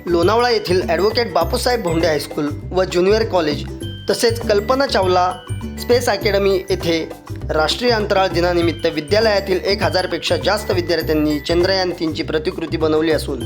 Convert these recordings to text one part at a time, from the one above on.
लोणावळा येथील advocate Bapusaheb Bhonde high school व junior college तसेच कल्पना चावला स्पेस अकॅडमी येथे राष्ट्रीय अंतराळ दिनानिमित्त विद्यालयातील 1000पेक्षा जास्त विद्यार्थ्यांनी चंद्रयान 3ची प्रतिकृती बनवली असून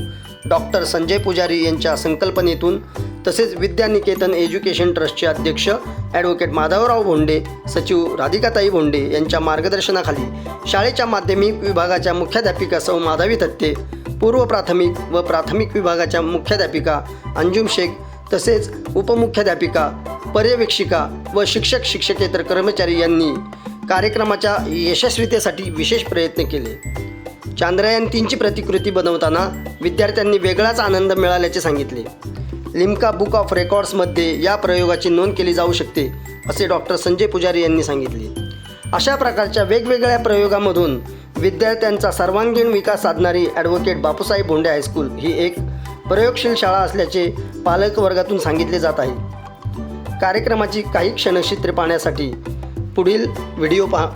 डॉक्टर संजय पुजारी यांच्या संकल्पनेतून तसेच विद्यानिकेतन एज्युकेशन ट्रस्टचे अध्यक्ष ॲडव्होकेट माधवराव भोंडे, सचिव राधिकाताई भोंडे यांच्या मार्गदर्शनाखाली शाळेच्या माध्यमिक विभागाच्या मुख्याध्यापिका सौ माधवी थत्ते, पूर्व प्राथमिक व प्राथमिक विभागाच्या मुख्याध्यापिका अंजुम शेख तसेच उपमुख्याध्यापिका, पर्यवेक्षिका व शिक्षकेतर कर्मचारी यांनी कार्यक्रमाच्या यशस्वीतेसाठी विशेष प्रयत्न केले। चांद्रयान 3ची प्रतिकृती बनवताना विद्यार्थ्यांनी वेगळाच आनंद मिळाल्याचे सांगितले। लिम्का बुक ऑफ रेकॉर्ड्समध्ये या प्रयोगाची नोंद केली जाऊ शकते असे डॉक्टर संजय पुजारी यांनी सांगितले। अशा प्रकारच्या वेगवेगळ्या प्रयोगामधून विद्यार्थ्यांचा सर्वांगीण विकास साधणारी ॲडव्होकेट बापूसाहेब भोंडे हायस्कूल ही एक प्रयोगशील शाळा असल्याचे पालक वर्गातून सांगितले जात आहे। कार्यक्रमाची काही क्षणचित्रे पाहण्यासाठी पुढील व्हिडिओ पहा।